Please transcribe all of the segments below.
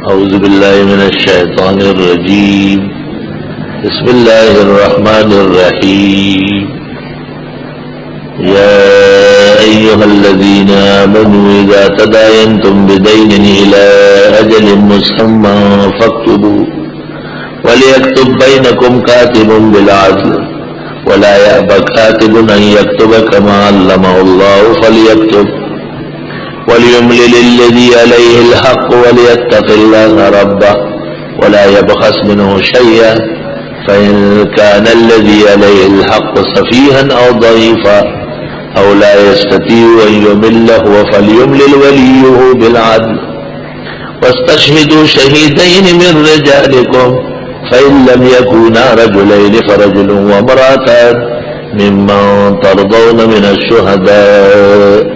اعوذ باللہ من الشیطان الرجیم بسم اللہ الرحمن الرحیم یا ایہا الذین آمنوا اذا تداینتم بدین الى اجل مسمى فاکتبوا وليكتب بينكم كاتب بالعدل ولا يأبى كاتب أن يكتب كما علمه الله فليكتب وليملل الذي عليه الحق وليتق الله ربه ولا يبخس منه شيئا فإن كان الذي عليه الحق سفيها أو ضعيفا أو لا يستطيع أن يمل هو فليملل وليه بالعدل واستشهدوا شهيدين من رجالكم فإن لم يكونا رجلين فرجل وامرأتان ممن ترضون من الشهداء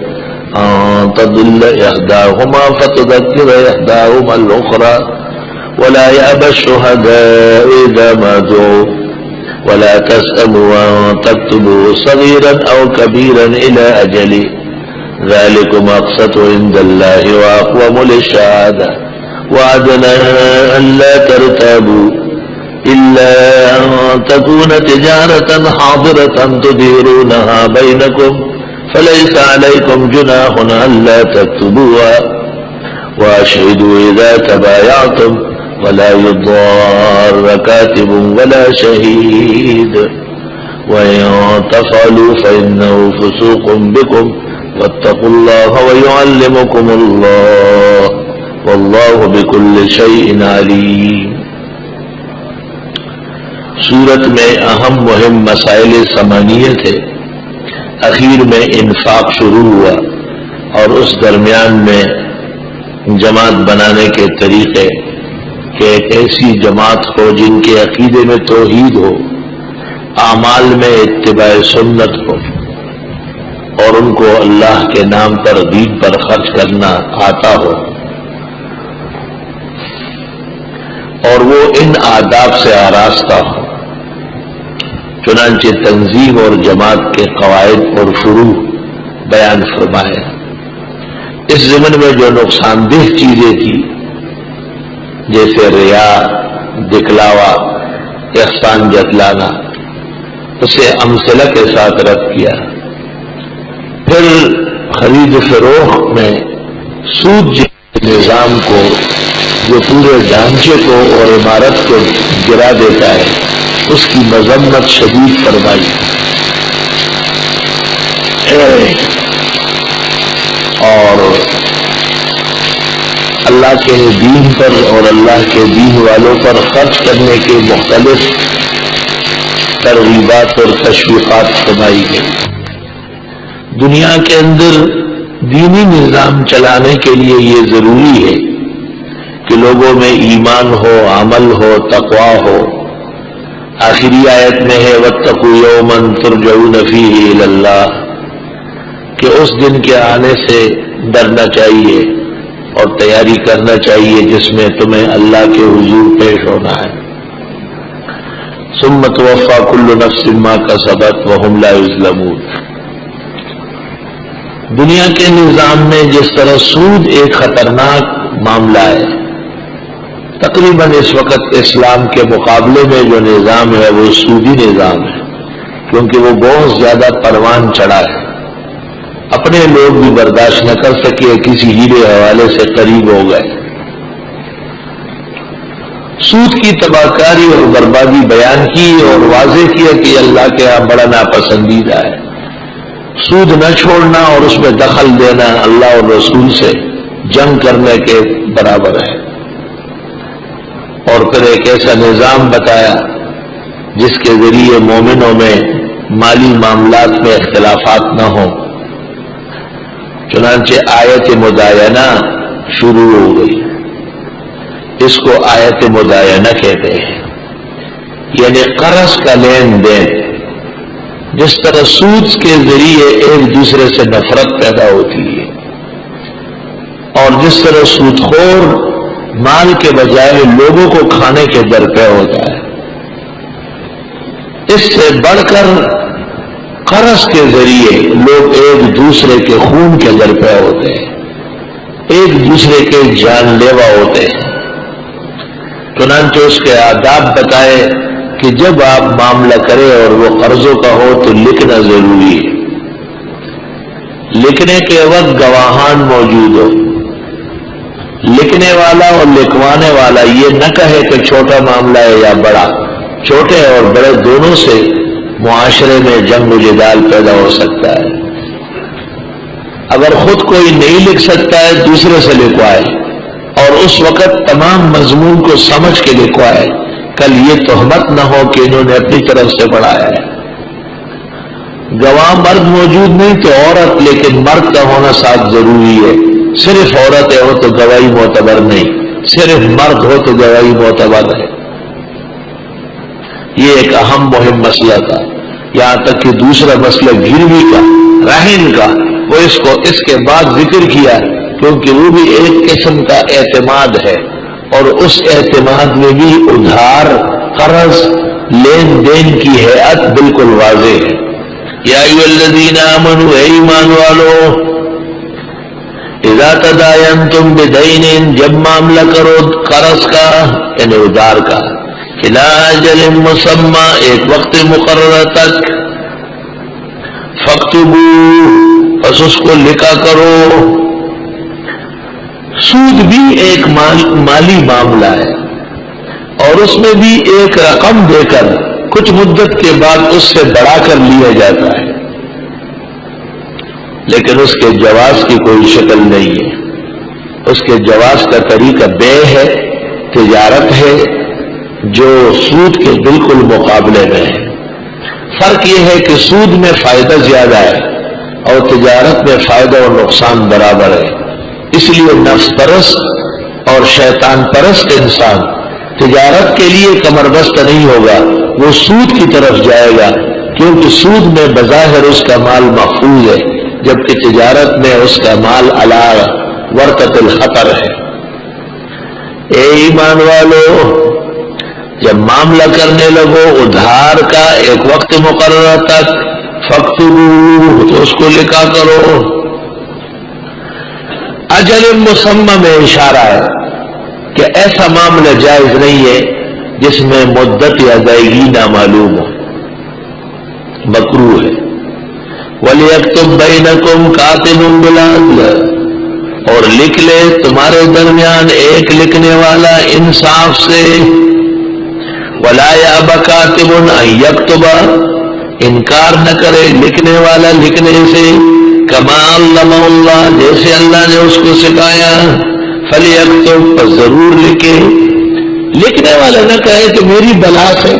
أن تضل إحداهما فتذكر إحداهما الأخرى ولا يأبى الشهداء إذا ما دعوا ولا تسأموا أن تكتبوا صغيرا أو كبيرا إلى أجله ذلكم أقسط عند الله وأقوم للشهادة وأدنى أن لا ترتابوا إلا أن تكون تجارة حاضرة تديرونها بينكم فليس عليكم جناح ألا تكتبوها وأشهدوا إذا تبايعتم ولا يضار كاتب ولا شهيد وإن تفعلوا فإنه فسوق بكم واتقوا الله ويعلمكم الله والله بكل شيء عليم. سورت میں اہم مہم مسائل ثمانیہ تھے. اخیر میں انفاق شروع ہوا اور اس درمیان میں جماعت بنانے کے طریقے کہ ایک ایسی جماعت ہو جن کے عقیدے میں توحید ہو، اعمال میں اتباع سنت ہو اور ان کو اللہ کے نام پر دین پر خرچ کرنا آتا ہو، اور وہ ان آداب سے آراستہ ہو. چنانچہ تنظیم اور جماعت کے قواعد اور فروع بیان فرمائے. اس ضمن میں جو نقصان دہ چیزیں تھی جیسے ریا، دکھلاوا، احسان جتلانا، اسے امثلہ کے ساتھ رد کیا. پھر خرید و فروخت میں سود نظام کو جو پورے ڈھانچے کو اور عمارت کو گرا دیتا ہے اس کی مذمت شدید فرمائی. اور اللہ کے دین پر اور اللہ کے دین والوں پر خرچ کرنے کے مختلف ترغیبات اور تشویقات فرمائی گئی. دنیا کے اندر دینی نظام چلانے کے لیے یہ ضروری ہے کہ لوگوں میں ایمان ہو، عمل ہو، تقوی ہو. آخری آیت میں ہے وَاتَّقُوا يَوْمًا تُرْجَعُونَ فِيهِ إِلَى اللَّهِ، کہ اس دن کے آنے سے ڈرنا چاہیے اور تیاری کرنا چاہیے جس میں تمہیں اللہ کے حضور پیش ہونا ہے. ثُمَّ تُوَفَّى كُلُّ نَفْسٍ مَا كَسَبَتْ وَهُمْ لَا يُظْلَمُونَ. دنیا کے نظام میں جس طرح سود ایک خطرناک معاملہ ہے، تقریباً اس وقت اسلام کے مقابلے میں جو نظام ہے وہ سودی نظام ہے، کیونکہ وہ بہت زیادہ پروان چڑھا ہے. اپنے لوگ بھی برداشت نہ کر سکے، کسی ہیرے حوالے سے قریب ہو گئے. سود کی تباہکاری اور بربادی بیان کی اور واضح کیا کہ اللہ کے یہاں بڑا ناپسندیدہ ہے. سود نہ چھوڑنا اور اس میں دخل دینا اللہ اور رسول سے جنگ کرنے کے برابر ہے. اور پھر ایک ایسا نظام بتایا جس کے ذریعے مومنوں میں مالی معاملات میں اختلافات نہ ہوں. چنانچہ آیت مداینہ شروع ہو گئی. اس کو آیت مداینہ کہتے ہیں، یعنی قرض کا لین دین. جس طرح سود کے ذریعے ایک دوسرے سے نفرت پیدا ہوتی ہے اور جس طرح سود خور مال کے بجائے لوگوں کو کھانے کے درپے ہوتا ہے، اس سے بڑھ کر قرض کے ذریعے لوگ ایک دوسرے کے خون کے درپے ہوتے ہیں، ایک دوسرے کے جان لیوا ہوتے ہیں. چنانچہ اس کے آداب بتائے کہ جب آپ معاملہ کریں اور وہ قرضوں کا ہو تو لکھنا ضروری ہے، لکھنے کے وقت گواہان موجود ہو، لکھنے والا اور لکھوانے والا یہ نہ کہے کہ چھوٹا معاملہ ہے یا بڑا، چھوٹے اور بڑے دونوں سے معاشرے میں جنگ و جدال پیدا ہو سکتا ہے۔ اگر خود کوئی نہیں لکھ سکتا ہے دوسرے سے لکھوائے اور اس وقت تمام مضمون کو سمجھ کے لکھوائے، کل یہ تہمت نہ ہو کہ انہوں نے اپنی طرف سے پڑھایا ہے۔ گواہ مرد موجود نہیں تو عورت، لیکن مرد کا ہونا ساتھ ضروری ہے۔ صرف عورت ہو تو گواہی معتبر نہیں، صرف مرد ہو تو گواہی معتبر ہے۔ یہ ایک اہم مہم مسئلہ تھا، یہاں تک کہ دوسرا مسئلہ گروی کا، رہن کا، وہ اس کے بعد ذکر کیا، کیونکہ وہ بھی ایک قسم کا اعتماد ہے، اور اس اعتماد میں بھی ادھار، قرض، لین دین کی ہیئت بالکل واضح ہے۔ یا ایھا الذین آمنوا، اے ایمان والو، اذا تداینتم بدین، جب معاملہ کرو قرض کا یعنی ادھار کا، الی اجل مسمی، ایک وقت مقررہ تک، فاکتبوہ، پس اس کو لکھا کرو۔ سود بھی ایک مالی معاملہ ہے، اور اس میں بھی ایک رقم دے کر کچھ مدت کے بعد اس سے بڑھا کر لیا جاتا ہے، لیکن اس کے جواز کی کوئی شکل نہیں ہے۔ اس کے جواز کا طریقہ بے ہے، تجارت ہے، جو سود کے بالکل مقابلے میں ہے۔ فرق یہ ہے کہ سود میں فائدہ زیادہ ہے اور تجارت میں فائدہ اور نقصان برابر ہے۔ اس لیے نفس پرست اور شیطان پرست انسان تجارت کے لیے کمر بست نہیں ہوگا، وہ سود کی طرف جائے گا، کیونکہ سود میں بظاہر اس کا مال محفوظ ہے، جبکہ تجارت میں اس کا مال علی ورطۃ الخطر ہے۔ اے ایمان والو، جب معاملہ کرنے لگو ادھار کا ایک وقت مقررہ تک، فاکتبوہ، تو اس کو لکھا کرو۔ اجل مسمی میں اشارہ ہے کہ ایسا معاملہ جائز نہیں ہے جس میں مدت ادائیگی نامعلوم ہو، مکروہ ہے۔ وَلْيَكْتُبْ بَيْنَكُمْ كَاتِبٌ بِالْعَدْلِ، اور لکھ لے تمہارے درمیان ایک لکھنے والا انصاف سے۔ وَلَا يَأْبَ كَاتِبٌ أَن يَكْتُبَ، انکار نہ کرے لکھنے والا لکھنے سے، كَمَا عَلَّمَهُ اللَّهُ، جیسے اللہ نے اس کو سکھایا، فَلْيَكْتُبْ، پس ضرور لکھے۔ لکھنے والا نہ کہے کہ میری بلا سے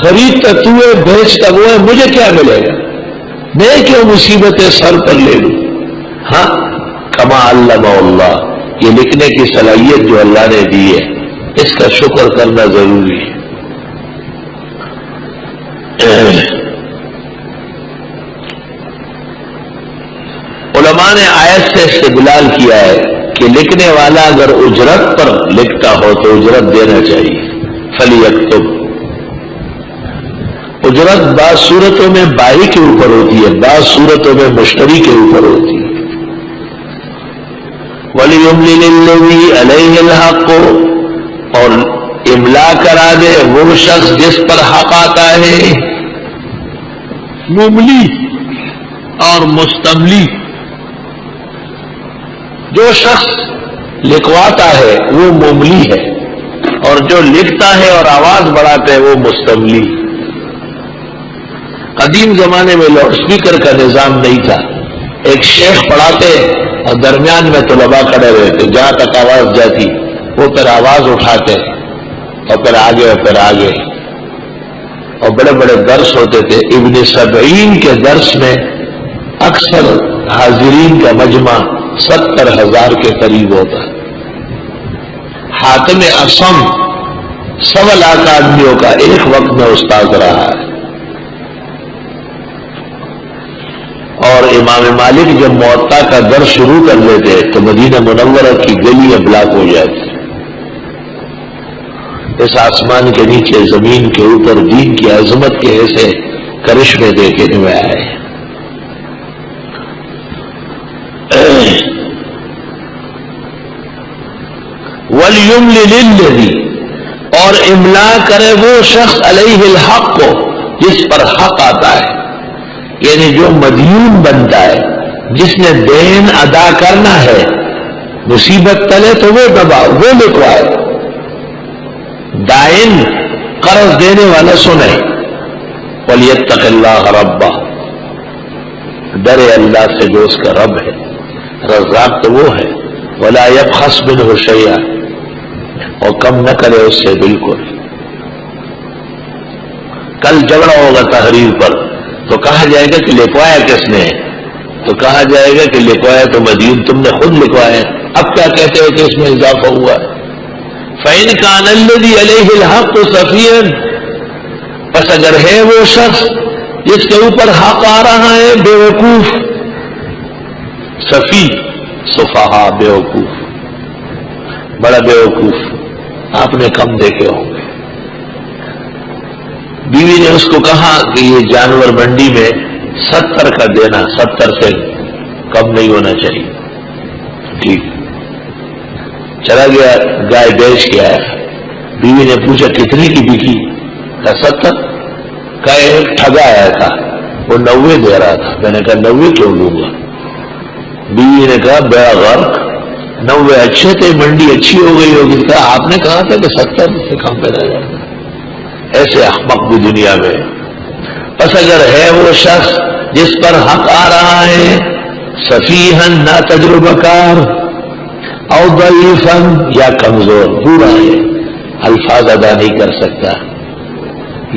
خریدتا تو ہے، بیچتا وہ ہے، مجھے کیا ملے گا، میں کیوں مصیبتیں سر پر لے لوں۔ ہاں، کما علمہ اللہ، یہ لکھنے کی صلاحیت جو اللہ نے دی ہے، اس کا شکر کرنا ضروری ہے۔ علماء نے آیت سے استدلال کیا ہے کہ لکھنے والا اگر اجرت پر لکھتا ہو تو اجرت دینا چاہیے۔ فلیکتب، اجرت بعض صورتوں میں بائی کے اوپر ہوتی ہے، بعض صورتوں میں مشتری کے اوپر ہوتی ہے۔ وَلِيُمْلِلِ الَّذِي عَلَيْهِ الْحَقُّ، اور املا کرا دے وہ شخص جس پر حق آتا ہے۔ مملی اور مستملی، جو شخص لکھواتا ہے وہ مملی ہے، اور جو لکھتا ہے اور آواز بڑھاتا ہے وہ مستملی۔ قدیم زمانے میں لاؤڈ اسپیکر کا نظام نہیں تھا، ایک شیخ پڑھاتے اور درمیان میں طلباء کھڑے رہتے، جہاں تک آواز جاتی وہ پھر آواز اٹھاتے اور پھر آگے اور پھر آگے، اور بڑے بڑے درس ہوتے تھے۔ ابن سبعین کے درس میں اکثر حاضرین کا مجمع 70,000 کے قریب ہوتا۔ حاتم اصم 1.25 لاکھ آدمیوں کا ایک وقت میں استاد رہا ہے، اور امام مالک جب موطا کا درس شروع کر لیتے تو مدینہ منورہ کی گلیاں بلاک ہو جاتی۔ اس آسمان کے نیچے زمین کے اوپر دین کی عظمت کے ایسے کرشمے دیکھنے میں آئے۔ وَلْيُمْلِلِ الَّذِي، اور املا کرے وہ شخص علیہ الحق کو جس پر حق آتا ہے، یعنی جو مدیون بنتا ہے، جس نے دین ادا کرنا ہے، مصیبت تلے تو وہ دباؤ، وہ لکھوائے۔ دائن قرض دینے والا سنے، وَلْيَتَّقِ اللَّهَ رَبَّهُ، ڈرے اللہ سے جو اس کا رب ہے، رزاق تو وہ ہے، وَلَا يَبْخَسْ مِنْهُ شَيْئًا، اور کم نہ کرے اس سے بالکل۔ کل جھگڑا ہوگا تحریر پر تو کہا جائے گا کہ لکھوایا کس نے؟ تو کہا جائے گا کہ لکھوایا تو مدین تم نے خود لکھوایا۔ اب کیا کہتے ہو کہ اس میں اضافہ ہوا ہے؟ فَإِنْ كَانَ الَّذِي عَلَيْهِ الْحَقُّ صَفِيًّا، پس اگر ہے وہ شخص جس کے اوپر حق آ رہا ہے بیوقوف، صفی صفحہ بیوقوف، بڑا بیوقوف، آپ نے کم دیکھے ہوں گے۔ بیوی نے اس کو کہا کہ یہ جانور منڈی میں 70 کا دینا، 70 سے کم نہیں ہونا چاہیے۔ ٹھیک، چلا گیا، گائے بیچ کے آیا، بیوی نے پوچھا کتنے کی بکی؟ کہا 70۔ کہا ایک ٹھگا آیا تھا وہ 90 دے رہا تھا، میں نے کہا 90 کیوں لوں گا؟ بیوی نے کہا بڑا غرق، 90 اچھے تھے، منڈی اچھی ہو گئی ہوگی۔ کہا آپ نے کہا تھا کہ 70 سے کم پہ رہ جائے۔ ایسے احمق بھی دنیا میں۔ بس اگر ہے وہ شخص جس پر حق آ رہا ہے، سفیہن نا تجربہ کار، او ضعیفن یا کمزور، بوڑھا ہے، الفاظ ادا نہیں کر سکتا،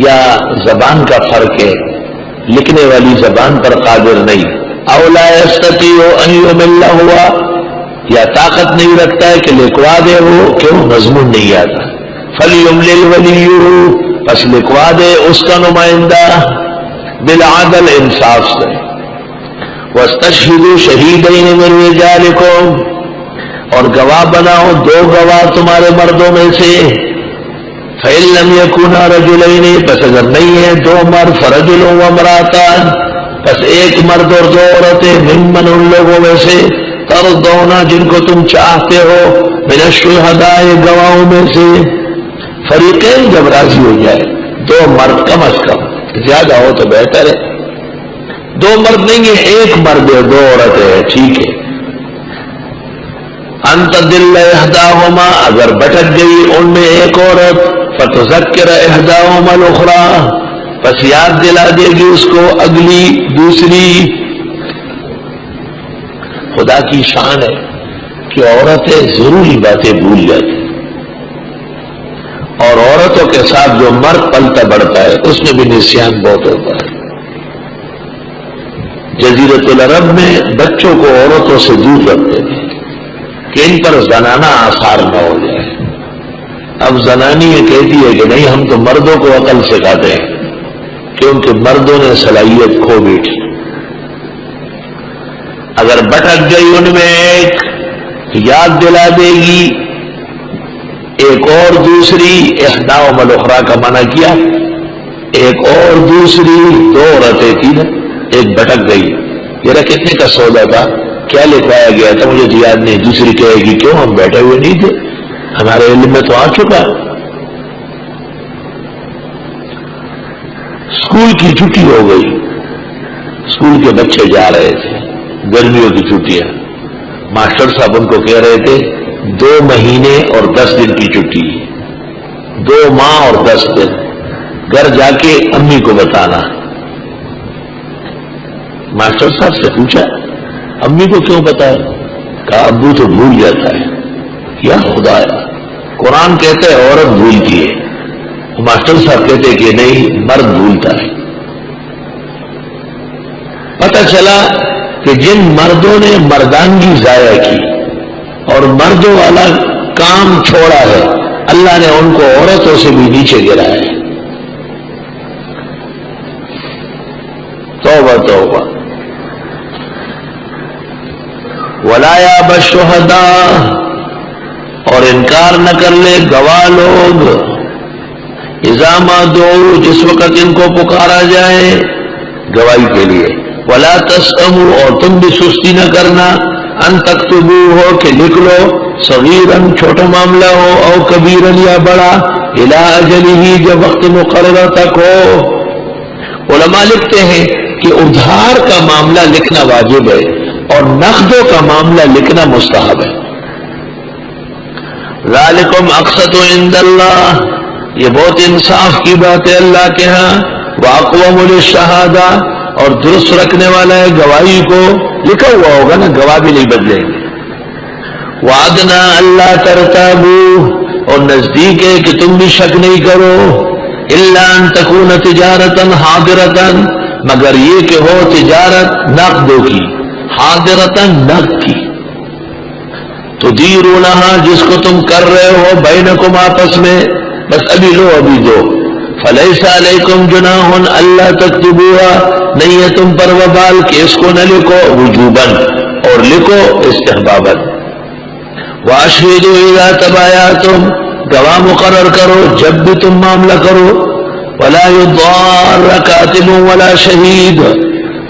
یا زبان کا فرق ہے، لکھنے والی زبان پر قادر نہیں، او لا یستطیع ان یمل ہوا، یا طاقت نہیں رکھتا ہے کہ لکھوا دے، وہ کیوں مضمون نہیں آتا، فلیملل ولیہ، پس لکھوا دے اس کا نمائندہ بالعدل، انصاف سے، واستشہدوا شہیدین من رجالکم، اور گواہ بناؤ 2 گواہ تمہارے مردوں میں سے، فإن لم يكونا رجلین، پس اگر نہیں ہے 2 مرد، فرجل وامرأتان، پس 1 مرد اور 2 عورتیں، ممن ان لوگوں میں سے، ترضون جن کو تم چاہتے ہو، من الشہداء گواہوں میں سے، فریقین جب راضی ہو جائے، 2 مرد کم از کم، زیادہ ہو تو بہتر ہے، 2 مرد نہیں ہے، 1 مرد ہے 2 عورتیں ہے، ٹھیک ہے۔ ان تضل احداہما، اگر بھٹک گئی ان میں ایک عورت، فتذکر احداہما الاخری، پس یاد دلا دے گی اس کو اگلی دوسری۔ خدا کی شان ہے کہ عورتیں ضروری باتیں بھول جاتی، اور عورتوں کے ساتھ جو مرد پلتا بڑھتا ہے اس میں بھی نسیان بہت ہوتا ہے۔ جزیرۃ العرب میں بچوں کو عورتوں سے دور رکھتے تھے کہ ان پر زنانہ آثار نہ ہو جائے۔ اب زنانی یہ کہتی ہے کہ نہیں، ہم تو مردوں کو عقل سکھاتے ہیں، کیونکہ مردوں نے صلاحیت کھو بیٹھی۔ اگر بھٹک گئی ان میں ایک، یاد دلا دے گی ایک اور دوسری، احداہما الاخری کا منع کیا، ایک اور دوسری، 2 عورتیں تھی نا، ایک بھٹک گئی، یہ کتنے کا سودا تھا، کیا لکھوایا گیا تھا مجھے تو یاد نہیں، دوسری کہے گی کیوں ہم بیٹھے ہوئے نہیں تھے، ہمارے علم میں تو آ چکا۔ اسکول کی چھٹی ہو گئی، اسکول کے بچے جا رہے تھے، گرمیوں کی چھٹیاں، ماسٹر صاحب ان کو کہہ رہے تھے 2 مہینے اور 10 دن کی چھٹی، 2 ماہ اور 10 دن، گھر جا کے امی کو بتانا۔ ماسٹر صاحب سے پوچھا امی کو کیوں بتایا؟ کہا ابو تو بھول جاتا ہے۔ یا خدا، قرآن کہتا ہے عورت بھولتی ہے، ماسٹر صاحب کہتے کہ نہیں، مرد بھولتا ہے۔ پتہ چلا کہ جن مردوں نے مردانگی ضائع کی اور مردوں والا کام چھوڑا ہے، اللہ نے ان کو عورتوں سے بھی نیچے گرایا ہے۔ توبہ توبہ۔ ولا یأبى الشہداء، اور انکار نہ کر لے گواہ لوگ، اذا ما دعوا، جس وقت ان کو پکارا جائے گواہی کے لیے، ولا تسأموا، اور تم بھی سستی نہ کرنا، ان تکتبوہ، کہ لکھ لو، صغیرا، چھوٹا معاملہ ہو، او کبیرا، یا بڑا، الی اجلہ، جب وقت مقررہ تک ہو۔ علماء لکھتے ہیں کہ ادھار کا معاملہ لکھنا واجب ہے اور نقدوں کا معاملہ لکھنا مستحب ہے۔ ذالکم اقسط عند اللہ، یہ بہت انصاف کی بات ہے اللہ کے ہاں۔ واقوم للشہادہ، اور درست رکھنے والا ہے گواہی کو، لکھا ہوا ہوگا نا، گواہ بھی نہیں بدلیں گے۔ وعدنا اللہ ترتابوا، اور نزدیک ہے کہ تم بھی شک نہیں کرو، الا ان تکون تجارتا حاضرتا، مگر یہ کہ ہو تجارت نقدوں کی، حاضرتا نقد کی، تدیرونہا، جس کو تم کر رہے ہو بینکم آپس میں، بس ابھی لو ابھی دو۔ فلیس علیکم جناح اللہ تکتبوها، نہیں ہے تم پر وبال کہ اس کو نہ لکھو وجوباً، اور لکھو استحباباً۔ واشہدوا اذا تبایعتم، گواہ مقرر کرو جب بھی تم معاملہ کرو۔ ولا یضار کاتب ولا شہید،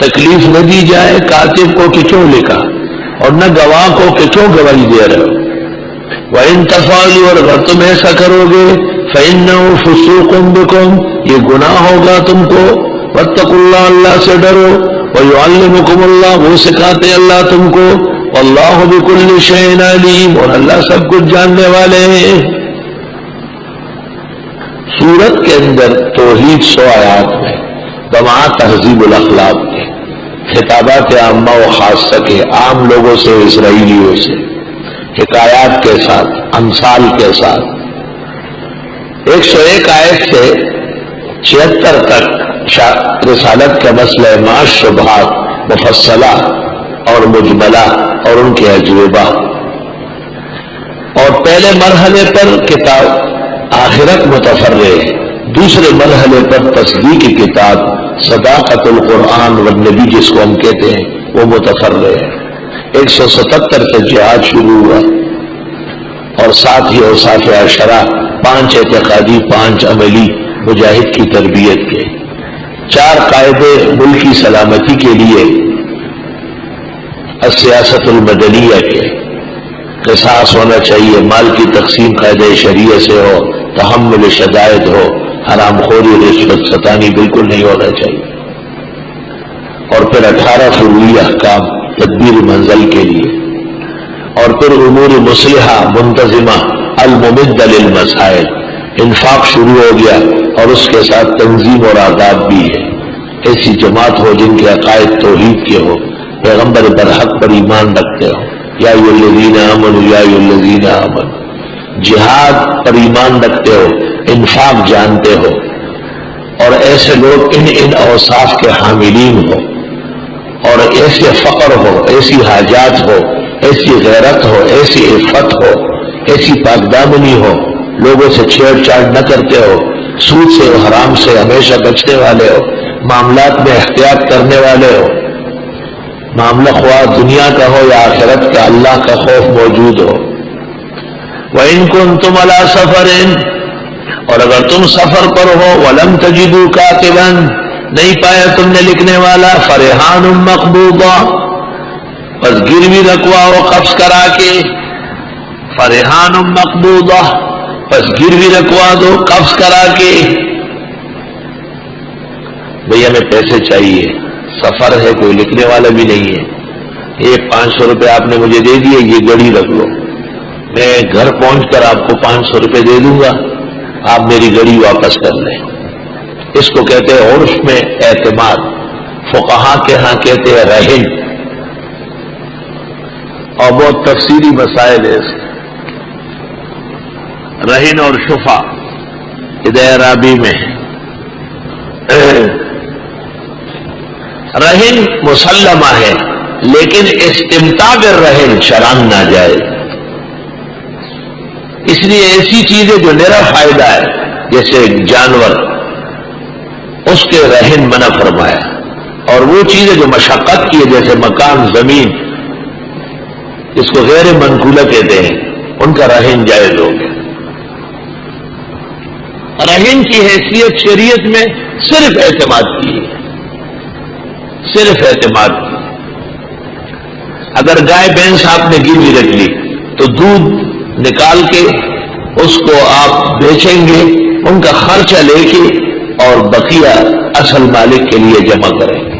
تکلیف نہ دی جائے کاتب کو کہ کیوں لکھا، اور نہ گواہ کو کہ کیوں گواہی دے رہے ہو۔ وَإِن تَفْعَلُوا، اور اگر تم ایسا کرو گے، فَإِنَّهُ فُسُوقٌ بِكُمْ، یہ گناہ ہوگا تم کو۔ وَاتَّقُوا اللَّهَ، اللہ سے ڈرو۔ وَيُعَلِّمُكُمُ اللَّهُ، وہ سکھاتے اللہ تم کو۔ وَاللَّهُ بِكُلِّ شَيْءٍ عَلِيمٌ، اور اللہ سب کچھ جاننے والے ہیں۔ سورت کے اندر توحید 100 آیات میں، بمع تہذیب الاخلاق کے، خطابات عامہ و خاصہ کے، عام لوگوں سے، اسرائیلیوں سے، حکایات کے ساتھ، امثال کے ساتھ، 101 آیت سے 76 تک رسالت کا مسئلہ معاش شبہات مفصلہ اور مجملہ اور ان کے اجوبہ، اور پہلے مرحلے پر کتاب آخرت متفرع، دوسرے مرحلے پر تصدیق کتاب صداقت القرآن والنبی جس کو ہم کہتے ہیں وہ متفرع ہے۔ 177 سے جہاد شروع ہوا، اور ساتھ ہی اوصاف عشرہ، 5 اعتقادی 5 عملی مجاہد کی تربیت کے، 4 قاعدے ملکی سلامتی کے لیے، السیاست المدنیہ کے، قصاص ہونا چاہیے، مال کی تقسیم قاعدہ شریعہ سے ہو، تحمل شدائد ہو، حرام خوری رشوت ستانی بالکل نہیں ہونا چاہیے، اور پھر 18 فروعی احکام تدبیر منزل کے لیے، اور پھر امور مصلحہ منتظمہ الممد للمسائل، انفاق شروع ہو گیا، اور اس کے ساتھ تنظیم اور آداب بھی ہے۔ ایسی جماعت ہو جن کے عقائد توحید کے ہو، پیغمبر برحق پر ایمان رکھتے ہو، یا ایھا الذین آمنوا، یا ایھا الذین آمنوا، جہاد پر ایمان رکھتے ہو، انفاق جانتے ہو، اور ایسے لوگ ان اوصاف کے حاملین ہو، اور ایسے فقر ہو، ایسی حاجات ہو، ایسی غیرت ہو، ایسی عفت ہو، ایسی پاکدامنی ہو، لوگوں سے چھیڑ چھاڑ نہ کرتے ہو، سود سے و حرام سے ہمیشہ بچنے والے ہو، معاملات میں احتیاط کرنے والے ہو، معاملہ خواہ دنیا کا ہو یا آخرت کا، اللہ کا خوف موجود ہو۔ وَإِن كُنتُمْ عَلَى سَفَرٍ، اور اگر تم سفر پر ہو، وَلَمْ تَجِدُوا كَاتِبًا، نہیں پایا تم نے لکھنے والا، فَرِحَانٌ مَقْبُوضَةٌ، بس گروی رکھواؤ قبض کرا کے، فَرِحَانٌ مَقْبُوضَةٌ، بس گروی رکھوا دو قبض کرا کے۔ بھئی ہمیں پیسے چاہیے، سفر ہے، کوئی لکھنے والا بھی نہیں ہے، یہ 500 روپے آپ نے مجھے دے دیے، یہ گڑی رکھ لو، میں گھر پہنچ کر آپ کو 500 روپے دے دوں گا، آپ میری گڑی واپس کر لیں۔ اس کو کہتے ہیں عرف میں اعتماد، فقہا کے ہاں کہتے ہیں رہن، اور بہت تفصیلی مسائل ہے اس رہن اور شفا، ہدایہ رابی میں رہن مسلمہ ہے، لیکن استمتاع بالرہن شرعاً ناجائز، اس لیے ایسی چیزیں جو میرا فائدہ ہے، جیسے جانور، اس کے رہن منع فرمایا، اور وہ چیزیں جو مشقت کی ہے، جیسے مکان، زمین، اس کو غیر منقولہ کہتے ہیں، ان کا رہن جائز ہو گیا۔ رہن کی حیثیت شریعت میں صرف اعتماد کی ہے، صرف اعتماد کی۔ اگر گائے بھینس آپ نے گروی رکھ لی تو دودھ نکال کے اس کو آپ بیچیں گے ان کا خرچہ لے کے اور بقیہ اصل مالک کے لیے جمع کریں گے.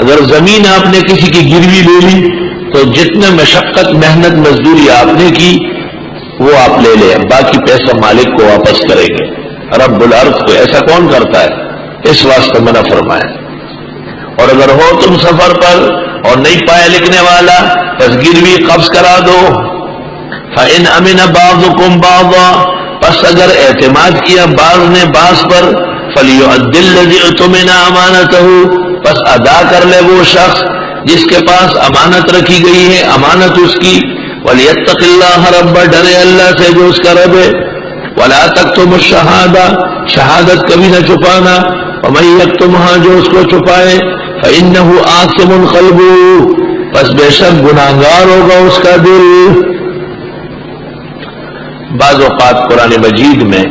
اگر زمین آپ نے کسی کی گروی لے لی تو جتنے مشقت محنت مزدوری آپ نے کی وہ آپ لے لیں, باقی پیسہ مالک کو واپس کریں گے. رب الارض کو ایسا کون کرتا ہے؟ اس واسطے منع فرمایا. اور اگر ہو تم سفر پر اور نہیں پایا لکھنے والا بس گروی قبض کرا دو. فَإِنْ أَمِنَ بَعْضُكُمْ بَعْضًا, پس اگر اعتماد کیا بعض نے بعض پر, فَلْيُؤَدِّ الَّذِي اؤْتُمِنَ أَمَانَتَهُ, پس ادا کر لے وہ شخص جس کے پاس امانت رکھی گئی ہے, امانت اس کی. وَلْيَتَّقِ اللَّهَ رَبَّهُ, ڈرے اللہ سے جو اس کا رب ہے. وَلَا تَكْتُمُوا الشَّهَادَةَ, شہادت کبھی نہ چھپانا. وَمَن يَكْتُمْهَا, جو اس کو چھپائے, فَإِنَّهُ آثِمٌ قَلْبُهُ, پس بے شک گناہگار ہوگا اس کا دل. بعض اوقات قرآن مجید میں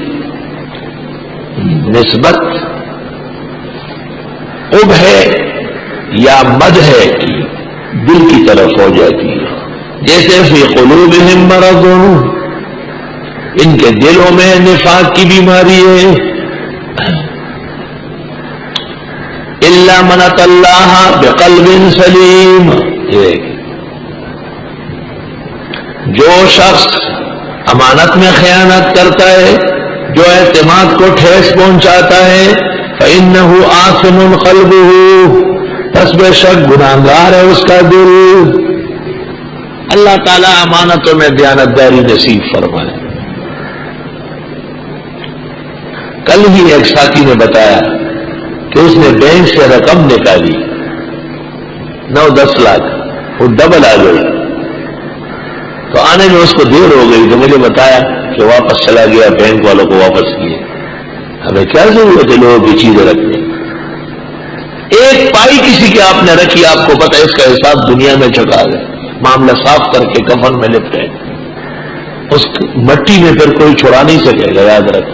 نسبت قب ہے یا مد ہے کہ دل کی طرف ہو جاتی ہے. جیسے فی قلوبہم مرض, ان کے دلوں میں نفاق کی بیماری ہے. الا من اتى الله بقلب سلیم, جو شخص امانت میں خیانت کرتا ہے, جو اعتماد کو ٹھیس پہنچاتا ہے, فإنه آثم قلبه, پس بے شک گناہگار ہے اس کا دل. اللہ تعالی امانتوں میں دیانتداری نصیب فرمائے. کل ہی ایک ساتھی نے بتایا کہ اس نے بینک سے رقم نکالی 9-10 لاکھ, وہ ڈبل آ گئی. تو آنے میں اس کو دیر ہو گئی تو مجھے بتایا کہ واپس چلا گیا, بینک والوں کو واپس کیے. ہمیں کیا ضرورت ہے لوگوں کی چیزیں رکھنے؟ ایک پائی کسی کی آپ نے رکھی, آپ کو پتہ ہے اس کا حساب دنیا میں چکا گیا, معاملہ صاف کر کے کفن میں لپٹے, اس مٹی میں پھر کوئی چھڑا نہیں سکے گا, یاد رکھ.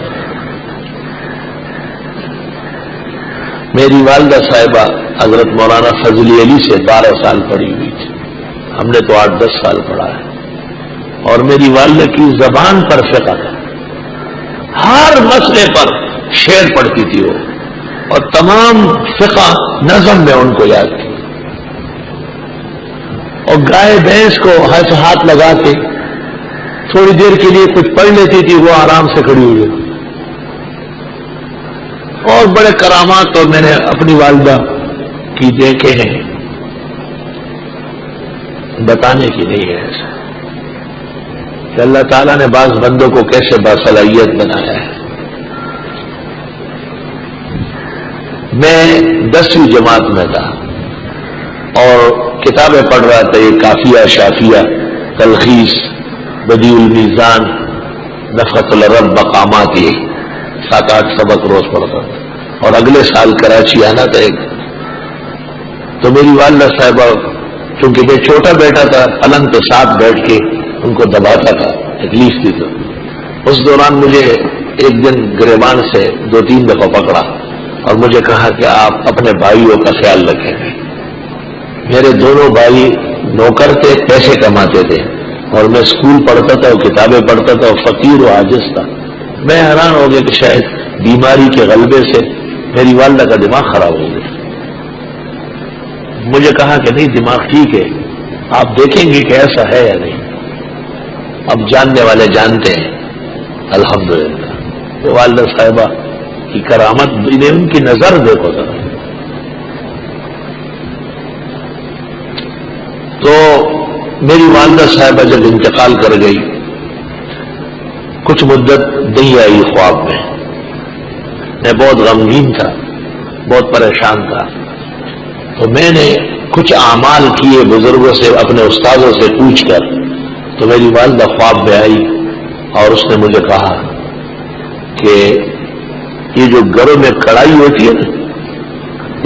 میری والدہ صاحبہ حضرت مولانا فضلی علی سے 12 سال پڑھی ہوئی تھی, ہم نے تو 8-10 سال پڑھا ہے. اور میری والدہ کی زبان پر فقہ تھا, ہر مسئلے پر شعر پڑھتی تھی وہ, اور تمام فقہ نظم میں ان کو یاد تھی. اور گائے بھینس کو ہاتھ لگا کے تھوڑی دیر کے لیے کچھ پڑھ لیتی تھی, وہ آرام سے کھڑی ہوئی. اور بڑے کرامات تو میں نے اپنی والدہ کی دیکھے ہیں, بتانے کی نہیں ہے ایسا کہ اللہ تعالیٰ نے بعض بندوں کو کیسے باصلاحیت بنایا ہے. میں 10ویں جماعت میں تھا اور کتابیں پڑھ رہا تھا, یہ کافیہ, شافیہ, تلخیص, بدیع المیزان, نفحۃ الرب, مقامات, یہ 7-8 سبق روز پڑھتا تھا. اور اگلے سال کراچی آنا تھا ایک, تو میری والدہ صاحبہ, چونکہ میں چھوٹا بیٹا تھا, پلنگ پہ ساتھ بیٹھ کے ان کو دباتا تھا, تکلیف تھی. تو اس دوران مجھے ایک دن گریبان سے 2-3 دفعہ پکڑا اور مجھے کہا کہ آپ اپنے بھائیوں کا خیال رکھیں گے. میرے دونوں بھائی نوکر تھے, پیسے کماتے تھے, اور میں اسکول پڑھتا تھا اور کتابیں پڑھتا تھا, اور فقیر و عاجز تھا. میں حیران ہو گیا کہ شاید بیماری کے غلبے سے میری والدہ کا دماغ خراب ہو گیا. مجھے کہا کہ نہیں, دماغ ٹھیک ہے, آپ دیکھیں گے کہ ایسا ہے یا نہیں. اب جاننے والے جانتے ہیں الحمدللہ. تو والدہ صاحبہ کی کرامت, ان کی نظر دیکھو ذرا. تو میری والدہ صاحبہ جب انتقال کر گئی, کچھ مدت نہیں آئی خواب میں. میں بہت غمگین تھا, بہت پریشان تھا. تو میں نے کچھ اعمال کیے بزرگوں سے, اپنے استادوں سے پوچھ کر. تو میری والدہ خواب میں آئی اور اس نے مجھے کہا کہ یہ جو گھروں میں کڑھائی ہوتی ہے نا,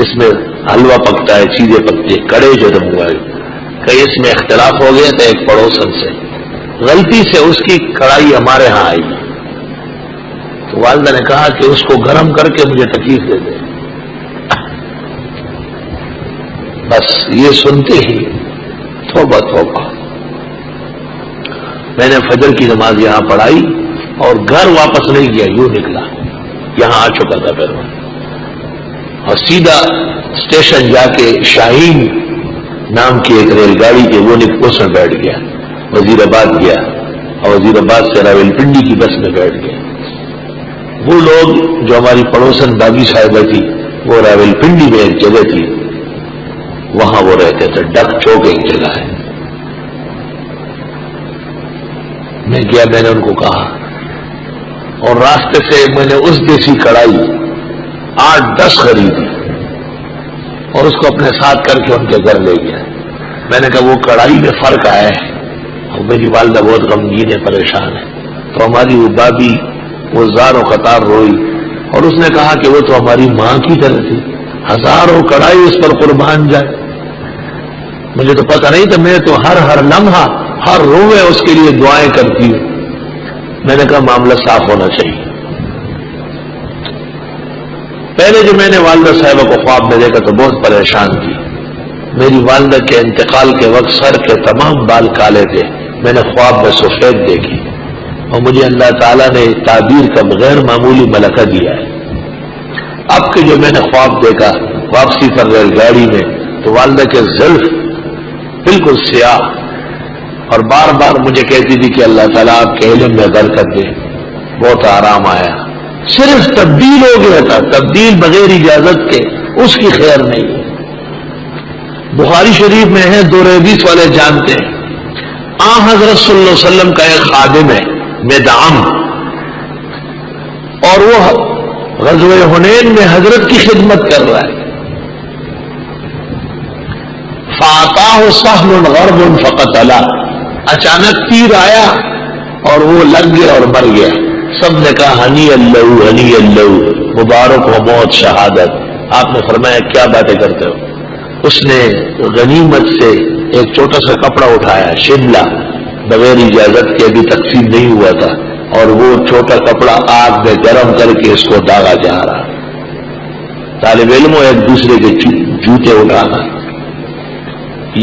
اس میں حلوہ پکتا ہے, چیزیں پکتی ہے, کڑے جو منگوائے, کہ اس میں اختلاف ہو گیا تھا ایک پڑوسن سے, غلطی سے اس کی کڑھائی ہمارے ہاں آئی. تو والدہ نے کہا کہ اس کو گرم کر کے مجھے تکلیف دے دے. بس یہ سنتے ہی توبہ توبہ, میں نے فجر کی نماز یہاں پڑھائی اور گھر واپس نہیں گیا، یوں نکلا، یہاں آ چکا تھا پھر وہ، اور سیدھا اسٹیشن جا کے شاہین نام کی ایک ریل گاڑی کے وہ اس میں بیٹھ گیا، وزیر آباد گیا اور وزیر آباد سے راول پنڈی کی بس میں بیٹھ گیا۔ وہ لوگ جو ہماری پڑوسن بابی صاحبہ تھی، وہ راول پنڈی میں ایک جگہ تھی، وہاں وہ رہتے تھے، ڈک چوک ایک جگہ ہے۔ میں گیا، میں نے ان کو کہا، اور راستے سے میں نے اس دیسی کڑھائی 8-10 خریدی اور اس کو اپنے ساتھ کر کے ان کے گھر لے گیا۔ میں نے کہا وہ کڑھائی میں فرق آیا ہے، اور میری والدہ بہت غمگین ہے، پریشان ہے، تو ہماری وہ بابی وہ زار و قطار روئی، اور اس نے کہا کہ وہ تو ہماری ماں کی طرح تھی، ہزاروں کڑھائی اس پر قربان جائے۔ مجھے تو پتہ نہیں تھا، میں تو ہر لمحہ ہر روے اس کے لیے دعائیں کرتی ہوں۔ میں نے کہا معاملہ صاف ہونا چاہیے۔ پہلے جو میں نے والدہ صاحبہ کو خواب میں دیکھا تو بہت پریشان تھی۔ میری والدہ کے انتقال کے وقت سر کے تمام بال کالے تھے، میں نے خواب میں سفید دیکھی، اور مجھے اللہ تعالیٰ نے تعبیر کا غیر معمولی ملکہ دیا ہے۔ اب کہ جو میں نے خواب دیکھا واپسی پر ریل گاڑی میں، تو والدہ کے زلف بالکل سیاہ، اور بار بار مجھے کہتی تھی کہ اللہ تعالیٰ آپ کے علم میں برکت دے۔ بہت آرام آیا، صرف تبدیل ہو گیا تھا، تبدیل بغیر اجازت کے، اس کی خیر نہیں۔ بخاری شریف میں ہے، 2 حدیث والے جانتے ہیں، حضرت صلی اللہ علیہ وسلم کا ایک خادم ہے مدعم، اور وہ غزوہ حنین میں حضرت کی خدمت کر رہا ہے۔ فَأَعْطَاهُ سَهْلٌ غَرْبٌ فَقَتَلَهُ، اچانک تیر آیا اور وہ لگ گیا اور مر گیا۔ سب نے کہا ہنی اللہ ہنی اللہ، مبارک ہو موت، شہادت۔ آپ نے فرمایا کیا باتیں کرتے ہو؟ اس نے غنیمت سے ایک چھوٹا سا کپڑا اٹھایا، شملہ، بغیر اجازت کے، ابھی تقسیم نہیں ہوا تھا، اور وہ چھوٹا کپڑا آگ میں گرم کر کے اس کو داغا جا رہا۔ طالب علموں، ایک دوسرے کے جوتے اٹھانا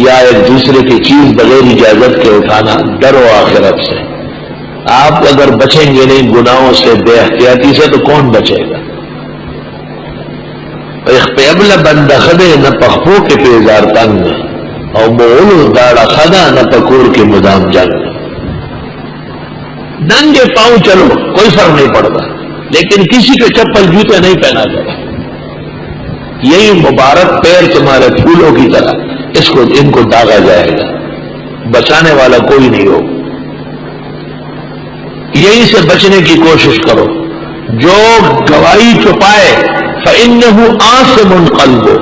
یا ایک دوسرے کی چیز بغیر اجازت کے اٹھانا، ڈرو آخرت سے۔ آپ اگر بچیں گے نہیں گناہوں سے، بے احتیاطی سے، تو کون بچے گا؟ اخپیبل بند خدے نہ پخپو کے پیزار تنگ، اور بول داڑا خدا نہ پکور کے مدام جنگ۔ ننگے پاؤں چلو، کوئی فرق نہیں پڑتا، لیکن کسی کے چپل جوتے نہیں پہنا جائے۔ یہی مبارک پیر تمہارے پھولوں کی طرح، ان کو داغا جائے گا، بچانے والا کوئی نہیں ہو۔ یہی سے بچنے کی کوشش کرو۔ جو گواہی چھپائے فَإِنَّهُ آثِمٌ قَلْبُهُ،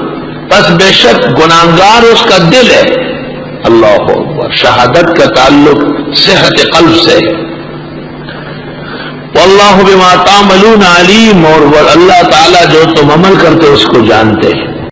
بس بے شک گناہگار اس کا دل ہے۔ اللہ اکبر، شہادت کا تعلق صحت قلب سے ہے۔ وَاللَّهُ بِمَا تَعْمَلُونَ عَلِيمٌ، اور اللہ تعالیٰ جو تم عمل کرتے اس کو جانتے ہیں۔